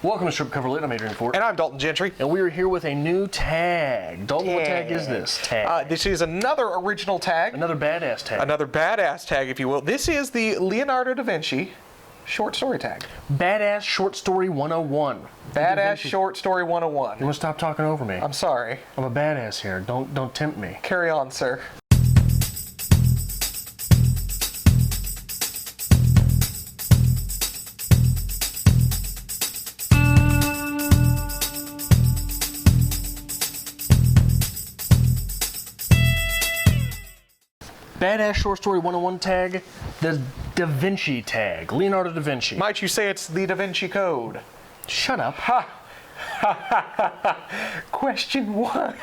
Welcome to Strip Cover Lit. I'm Adrian Fort. And I'm Dalton Gentry. And we are here with a new tag. Dalton, what tag is this? This is another original tag. Another badass tag. Another badass tag, if you will. This is the Leonardo da Vinci short story tag. Badass Short Story 101. Badass Short Story 101. You want to stop talking over me? I'm sorry. I'm a badass here. Don't tempt me. Carry on, sir. Badass Short Story 101 tag, the Da Vinci tag. Leonardo da Vinci. Might you say it's the Da Vinci Code? Shut up. Ha! Question one.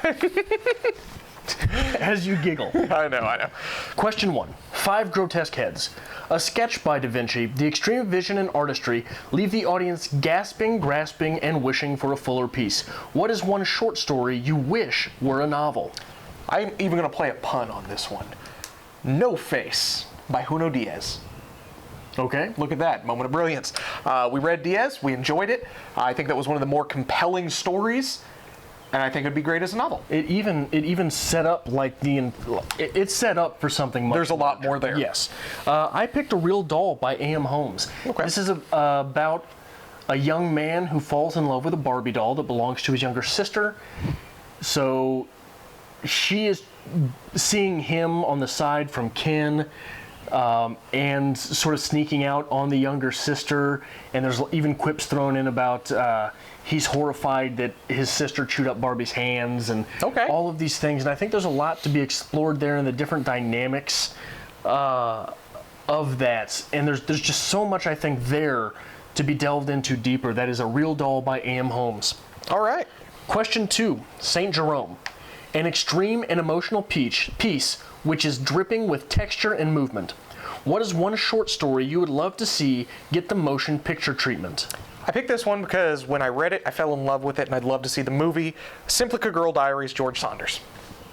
As you giggle. I know. Question 1. 5 Grotesque Heads. A sketch by Da Vinci, the extreme vision and artistry leave the audience gasping, grasping, and wishing for a fuller piece. What is one short story you wish were a novel? I'm even going to play a pun on this one. No Face by Junot Diaz. Okay. Look at that, moment of brilliance. We read Diaz, we enjoyed it. I think that was one of the more compelling stories, and I think it'd be great as a novel. It even set up like it's set up for something much. There's a lot more there. Yes. I picked A Real Doll by A.M. Holmes. Okay. This is about a young man who falls in love with a Barbie doll that belongs to his younger sister. So she is seeing him on the side from Ken, and sort of sneaking out on the younger sister, and there's even quips thrown in about he's horrified that his sister chewed up Barbie's hands, and all of these things. And I think there's a lot to be explored there in the different dynamics of that. And there's just so much, I think, there to be delved into deeper. That is A Real Doll by A.M. Holmes. All right. Question 2, St. Jerome. An extreme and emotional piece which is dripping with texture and movement. What is one short story you would love to see get the motion picture treatment? I picked this one because when I read it, I fell in love with it, and I'd love to see the movie. Simplica Girl Diaries, George Saunders.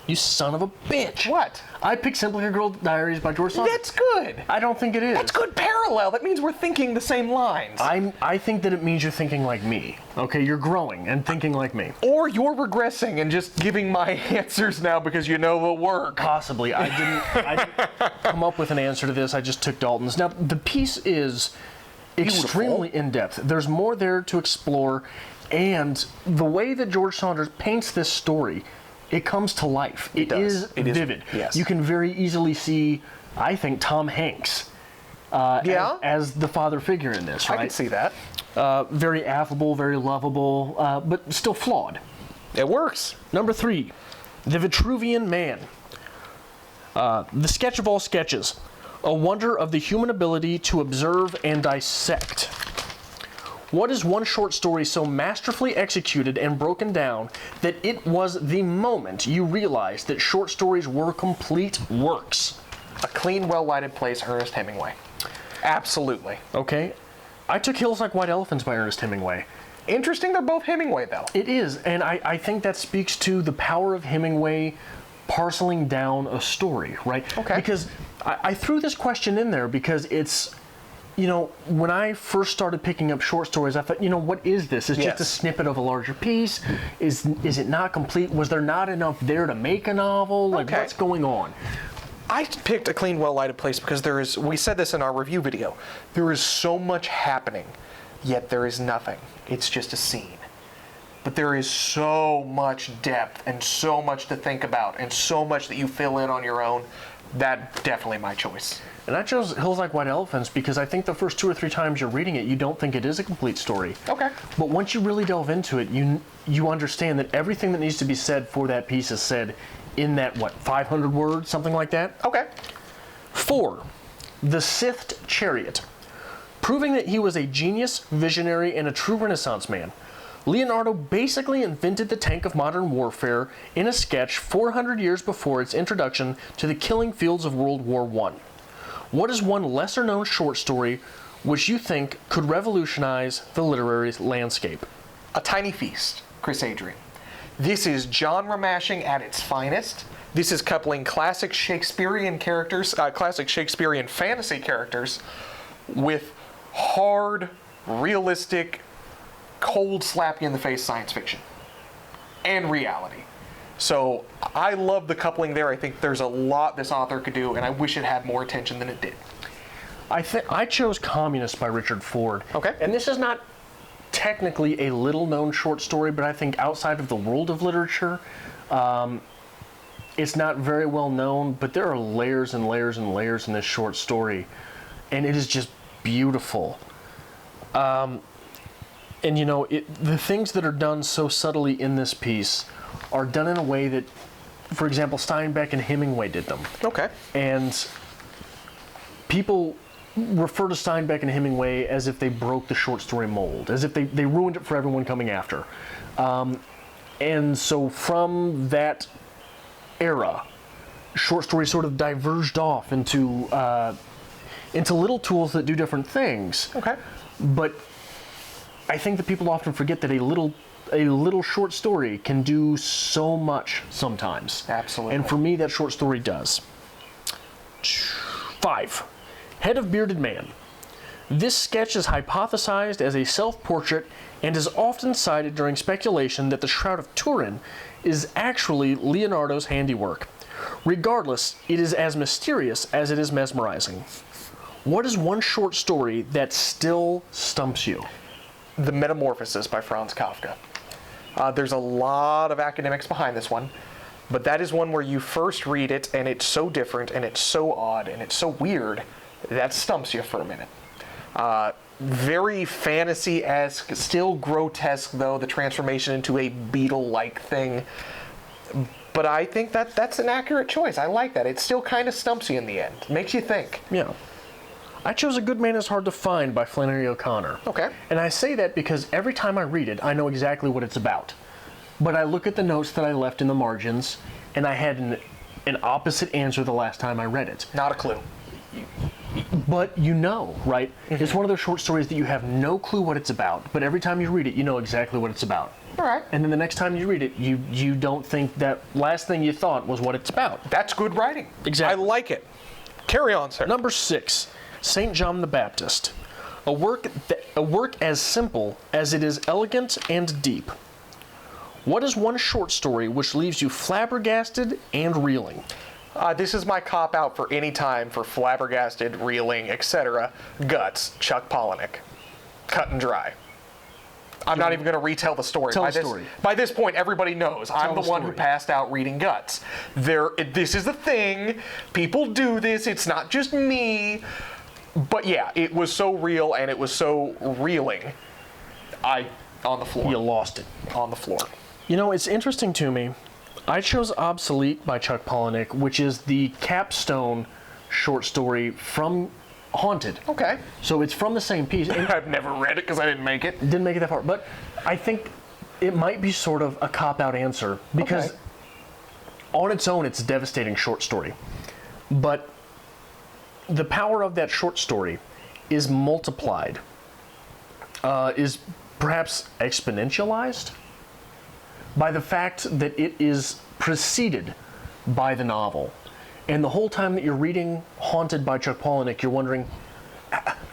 You son of a bitch. What? I picked Simplica Girl Diaries by George Saunders. That's good. I don't think it is. That's good parallel. That means we're thinking the same lines. I think that it means you're thinking like me. Okay, you're growing and thinking like me. Or you're regressing and just giving my answers now because you know they'll work. Possibly. I didn't come up with an answer to this. I just took Dalton's. Now, the piece is extremely in-depth. There's more there to explore, and the way that George Saunders paints this story, it comes to life. It is vivid. Yes. You can very easily see, I think, Tom Hanks as the father figure in this, right? I can see that. Very affable, very lovable, but still flawed. It works. Number 3, The Vitruvian Man. The sketch of all sketches. A wonder of the human ability to observe and dissect. What is one short story so masterfully executed and broken down that it was the moment you realized that short stories were complete works? A Clean, Well-Lighted Place, Ernest Hemingway. Absolutely. Okay. I took Hills Like White Elephants by Ernest Hemingway. Interesting, they're both Hemingway, though. It is, and I think that speaks to the power of Hemingway parceling down a story, right? Okay. Because I threw this question in there because it's, when I first started picking up short stories, I thought, what is this? It's just a snippet of a larger piece. Is it not complete? Was there not enough there to make a novel? Like, what's going on? I picked A Clean, Well-Lighted Place because we said this in our review video, there is so much happening, yet there is nothing. It's just a scene. But there is so much depth and so much to think about and so much that you fill in on your own. That's definitely my choice. And I chose Hills Like White Elephants because I think the first 2 or 3 times you're reading it, you don't think it is a complete story. Okay. But once you really delve into it, you understand that everything that needs to be said for that piece is said in that, 500 words, something like that? Okay. 4, The Scythed Chariot. Proving that he was a genius, visionary, and a true Renaissance man, Leonardo basically invented the tank of modern warfare in a sketch 400 years before its introduction to the killing fields of World War I. What is one lesser-known short story which you think could revolutionize the literary landscape? A Tiny Feast, Chris Adrian. This is genre mashing at its finest. This is coupling classic Shakespearean characters, classic Shakespearean fantasy characters, with hard, realistic cold slap you in the face science fiction and reality. So I love the coupling there. I think there's a lot this author could do, and I wish it had more attention than it did. I chose Communist by Richard Ford. Okay. And this is not technically a little-known short story, but I think outside of the world of literature, it's not very well known, but there are layers and layers and layers in this short story, and it is just beautiful. And you know, the things that are done so subtly in this piece are done in a way that, for example, Steinbeck and Hemingway did them. Okay. And people refer to Steinbeck and Hemingway as if they broke the short story mold, as if they ruined it for everyone coming after. And so from that era, short stories sort of diverged off into little tools that do different things. Okay. But I think that people often forget that a little short story can do so much sometimes. Absolutely. And for me, that short story does. 5. Head of Bearded Man. This sketch is hypothesized as a self-portrait and is often cited during speculation that the Shroud of Turin is actually Leonardo's handiwork. Regardless, it is as mysterious as it is mesmerizing. What is one short story that still stumps you? The Metamorphosis by Franz Kafka. There's a lot of academics behind this one, but that is one where you first read it and it's so different and it's so odd and it's so weird that stumps you for a minute. Very fantasy-esque, still grotesque though, the transformation into a beetle-like thing. But I think that's an accurate choice. I like that. It still kind of stumps you in the end. Makes you think. Yeah. I chose A Good Man is Hard to Find by Flannery O'Connor. Okay. And I say that because every time I read it, I know exactly what it's about. But I look at the notes that I left in the margins, and I had an opposite answer the last time I read it. Not a clue. But you know, right? Mm-hmm. It's one of those short stories that you have no clue what it's about, but every time you read it, you know exactly what it's about. All right. And then the next time you read it, you don't think that last thing you thought was what it's about. That's good writing. Exactly. I like it. Carry on, sir. Number 6, St. John the Baptist. A work as simple as it is elegant and deep. What is one short story which leaves you flabbergasted and reeling? This is my cop-out for any time for flabbergasted, reeling, etc. Guts, Chuck Palahniuk. Cut and dry. I'm not even going to retell the story. Tell the story. By this point, everybody knows I'm the one who passed out reading Guts. This is the thing. People do this. It's not just me. But yeah, it was so real and it was so reeling. On the floor. You lost it. On the floor. You know, it's interesting to me. I chose Obsolete by Chuck Palahniuk, which is the capstone short story from Haunted. Okay. So it's from the same piece. And I've never read it because I didn't make it. Didn't make it that far. But I think it might be sort of a cop-out answer because on its own, it's a devastating short story. But the power of that short story is multiplied, is perhaps exponentialized by the fact that it is preceded by the novel. And the whole time that you're reading Haunted by Chuck Palahniuk, you're wondering,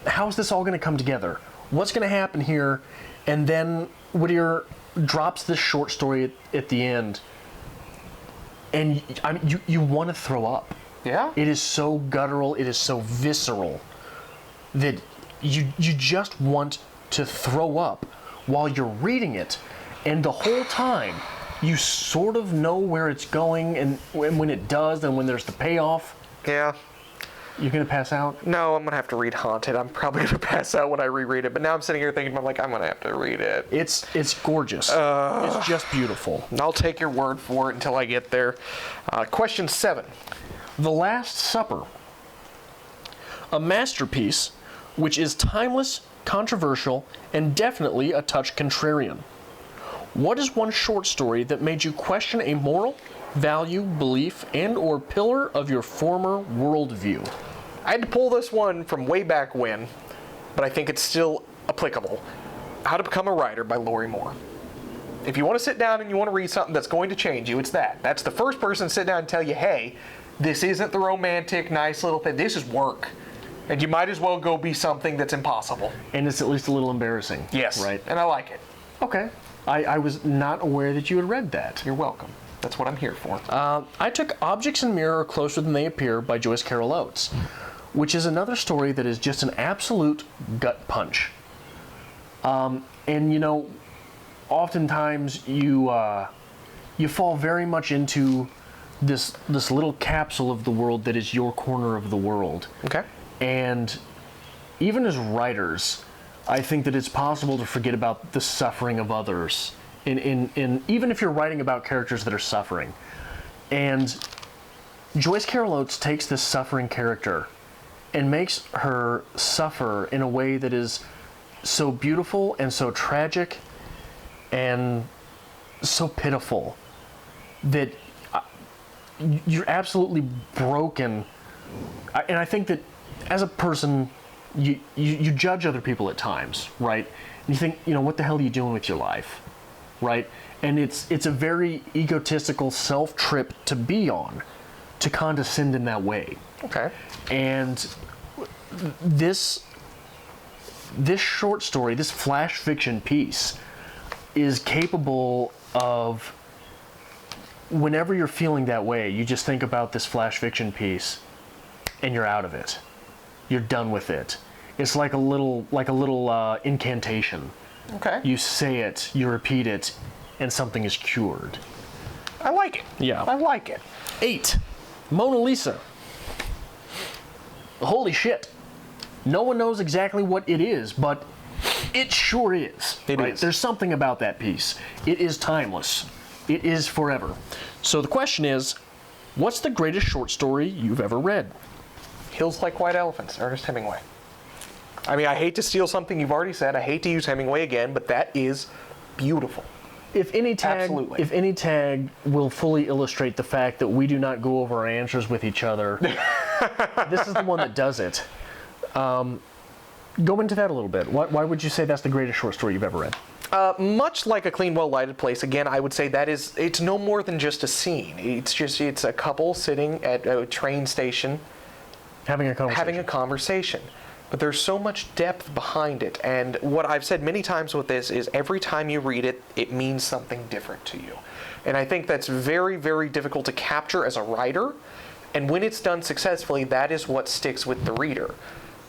how's this all going to come together? What's going to happen here? And then Whittier drops this short story at the end, and you want to throw up. Yeah. It is so guttural, it is so visceral, that you just want to throw up while you're reading it. And the whole time, you sort of know where it's going, and when it does, and when there's the payoff. Yeah. You're going to pass out? No, I'm going to have to read Haunted. I'm probably going to pass out when I reread it. But now I'm sitting here thinking, I'm like, I'm going to have to read it. It's gorgeous. It's just beautiful. I'll take your word for it until I get there. Question 7. The Last Supper. A masterpiece which is timeless, controversial, and definitely a touch contrarian. What is one short story that made you question a moral, value, belief, and or pillar of your former worldview? I had to pull this one from way back when, but I think it's still applicable. How to Become a Writer by Lori Moore. If you want to sit down and you want to read something that's going to change you, it's that. That's the first person to sit down and tell you, hey, this isn't the romantic, nice little thing. This is work. And you might as well go be something that's impossible. And it's at least a little embarrassing. Yes. Right. And I like it. Okay. I was not aware that you had read that. You're welcome. That's what I'm here for. I took Objects in Mirror Are Closer Than They Appear by Joyce Carol Oates, which is another story that is just an absolute gut punch. And you know, oftentimes you fall very much into this little capsule of the world that is your corner of the world. Okay. And even as writers, I think that it's possible to forget about the suffering of others. In even if you're writing about characters that are suffering. And Joyce Carol Oates takes this suffering character and makes her suffer in a way that is so beautiful and so tragic and so pitiful that you're absolutely broken. And I think that as a person, you judge other people at times, right? And you think, you know, what the hell are you doing with your life, right? And it's a very egotistical self-trip to be on, to condescend in that way. Okay. And this short story, this flash fiction piece, is capable of, whenever you're feeling that way, you just think about this flash fiction piece, and you're out of it. You're done with it. It's like a little incantation. Okay. You say it, you repeat it, and something is cured. I like it. Yeah. I like it. 8. Mona Lisa. Holy shit. No one knows exactly what it is, but it sure is. It is. There's something about that piece. It is timeless. It is forever. So the question is, what's the greatest short story you've ever read? Hills Like White Elephants, Ernest Hemingway. I mean, I hate to steal something you've already said. I hate to use Hemingway again, but that is beautiful. If any Absolutely. tag will fully illustrate the fact that we do not go over our answers with each other, this is the one that does it. Go into that a little bit. Why would you say that's the greatest short story you've ever read? Much like A Clean, Well-Lighted Place, again, I would say that it's no more than just a scene. It's a couple sitting at a train station Having a conversation. But there's so much depth behind it. And what I've said many times with this is every time you read it, it means something different to you. And I think that's very, very difficult to capture as a writer. And when it's done successfully, that is what sticks with the reader.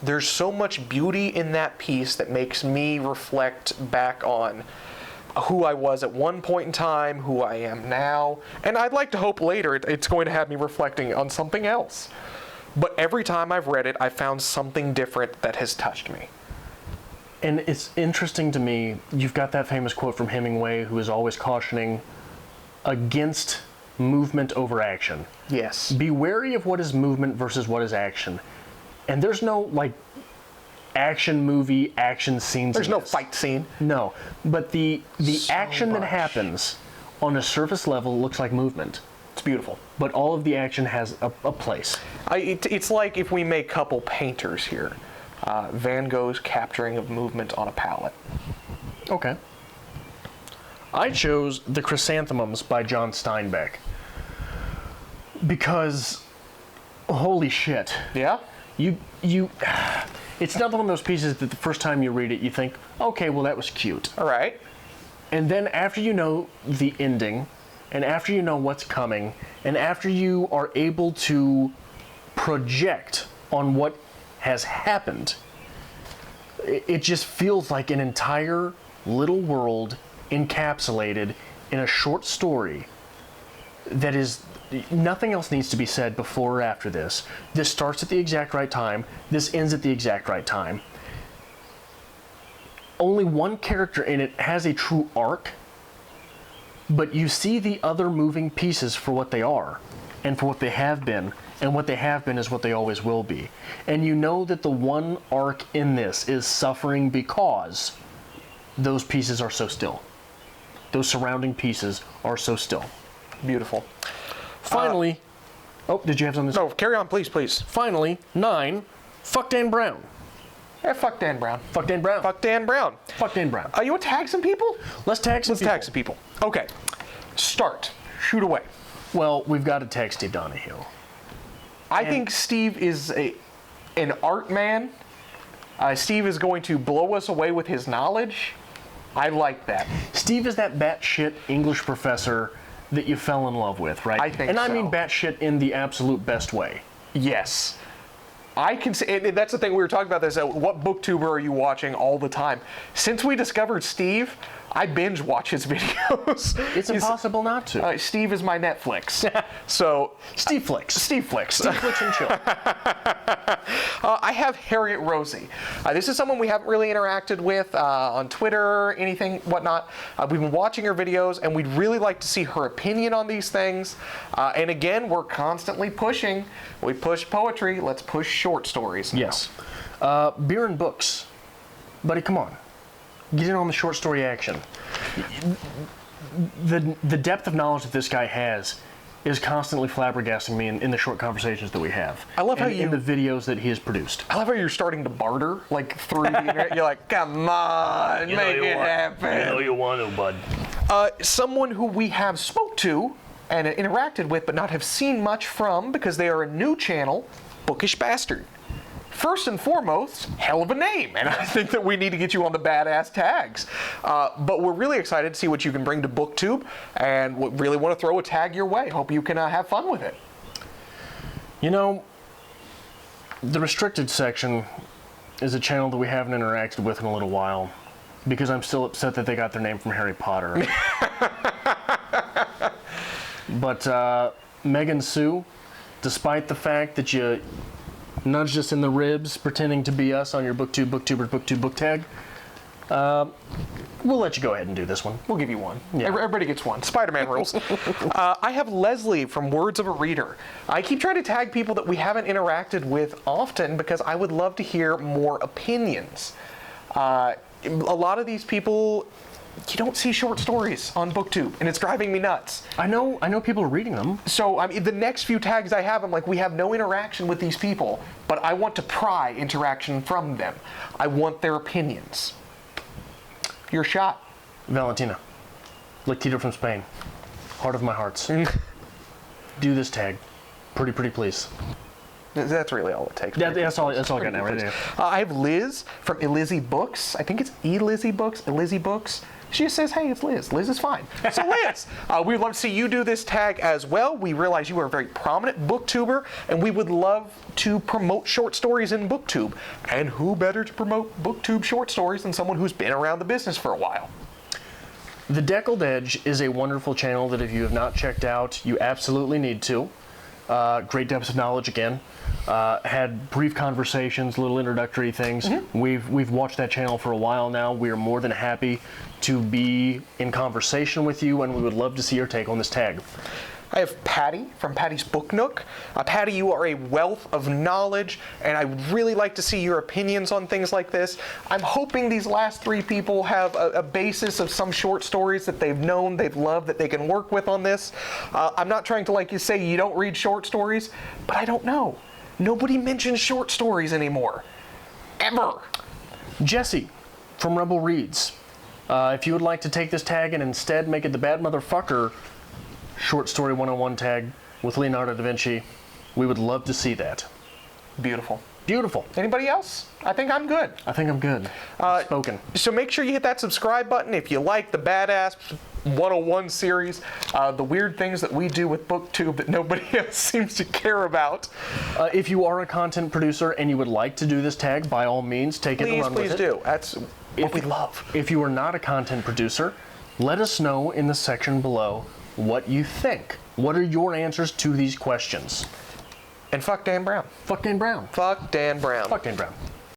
There's so much beauty in that piece that makes me reflect back on who I was at one point in time, who I am now. And I'd like to hope later it's going to have me reflecting on something else. But every time I've read it, I've found something different that has touched me. And it's interesting to me, you've got that famous quote from Hemingway, who is always cautioning against movement over action. Yes. Be wary of what is movement versus what is action. And there's no, like, action movie, action scenes. There's in no this. fight scene. No. But the So action that much. happens on a surface level looks like movement. It's beautiful. But all of the action has a place. It's like if we make couple painters here. Van Gogh's capturing of movement on a palette. Okay. I chose The Chrysanthemums by John Steinbeck. Because, holy shit. Yeah? It's not one of those pieces that the first time you read it, you think, okay, well, that was cute. All right. And then after you know the ending, and after you know what's coming, and after you are able to project on what has happened, it just feels like an entire little world encapsulated in a short story that is, nothing else needs to be said before or after this. This starts at the exact right time. This ends at the exact right time. Only one character in it has a true arc, but you see the other moving pieces for what they are, and for what they have been, and what they have been is what they always will be. And you know that the one arc in this is suffering because those pieces are so still. Those surrounding pieces are so still. Beautiful. Finally, oh, did you have something to say? No, carry on, please, please. Finally, 9, fuck Dan Brown. Yeah, fuck Dan Brown. Fuck Dan Brown. Fuck Dan Brown. Fuck Dan Brown. You want to tag some people? Let's tag some Let's tag some people. Okay. Start. Shoot away. Well, we've got to tag Steve Donahue. I think Steve is an art man. Steve is going to blow us away with his knowledge. I like that. Steve is that batshit English professor that you fell in love with, right? I think and so. I mean batshit in the absolute best way. Yes. I can say, and that's the thing we were talking about this, what booktuber are you watching all the time? Since we discovered Steve, I binge watch his videos. It's impossible not to. Steve is my Netflix. So Steve Flicks. Steve Flicks. Steve Flicks and chill. I have Harriet Rosie. This is someone we haven't really interacted with on Twitter, anything, whatnot. We've been watching her videos, and we'd really like to see her opinion on these things. And again, we're constantly pushing. We push poetry. Let's push short stories now. Yes. Beer and books. Buddy, come on. Get in on the short story action. The depth of knowledge that this guy has is constantly flabbergasting me in the short conversations that we have. I love how in the videos that he has produced. I love how you're starting to barter, like, through the internet. You're like, come on, make it happen. You know you want to, bud. Someone who we have spoke to and interacted with, but not have seen much from, because they are a new channel, Bookish Bastard. First and foremost, hell of a name, and I think that we need to get you on the badass tags. But we're really excited to see what you can bring to BookTube, and we really want to throw a tag your way. Hope you can have fun with it. You know, the restricted section is a channel that we haven't interacted with in a little while, because I'm still upset that they got their name from Harry Potter. But Megan Sue, despite the fact that you nudged us in the ribs pretending to be us on your BookTube, BookTubers, BookTube book tag, we'll let you go ahead and do this one. We'll give you one. Yeah. Everybody gets one. Spider-Man rules. I have Leslie from Words of a Reader. I keep trying to tag people that we haven't interacted with often because I would love to hear more opinions. A lot of these people, you don't see short stories on BookTube, and it's driving me nuts. I know people are reading them. So I mean, the next few tags I have, I'm like, we have no interaction with these people, but I want to pry interaction from them. I want their opinions. Your shot. Valentina, Latita from Spain, heart of my hearts. Do this tag, pretty please. That's really all it takes. That's all I got now, right there. I have Liz from Elizzy Books. I think it's Elizzy Books. Elizzy Books. She just says, hey, it's Liz. Liz is fine. So Liz, we would love to see you do this tag as well. We realize you are a very prominent booktuber, and we would love to promote short stories in BookTube. And who better to promote BookTube short stories than someone who's been around the business for a while? The Deckled Edge is a wonderful channel that if you have not checked out, you absolutely need to. Great depths of knowledge again. Had brief conversations, little introductory things. Mm-hmm. We've watched that channel for a while now. We are more than happy to be in conversation with you, and we would love to see your take on this tag. I have Patty from Patty's Book Nook. Patty, you are a wealth of knowledge, and I would really like to see your opinions on things like this. I'm hoping these last three people have a basis of some short stories that they've known, they've loved, that they can work with on this. I'm not trying to, like you say, you don't read short stories, but I don't know. Nobody mentions short stories anymore. Ever. Jesse from Rebel Reads. If you would like to take this tag and instead make it the Bad Motherfucker Short Story 101 tag with Leonardo da Vinci, we would love to see that. Beautiful. Beautiful. Anybody else? I think I'm good. I think I'm good. Spoken. So make sure you hit that subscribe button if you like the Badass 101 series, the weird things that we do with BookTube that nobody else seems to care about. If you are a content producer and you would like to do this tag, by all means, take it and run with it. Please do. That's what we love. If you are not a content producer, let us know in the section below what you think. What are your answers to these questions? And fuck Dan Brown. Fuck Dan Brown. Fuck Dan Brown. Fuck Dan Brown.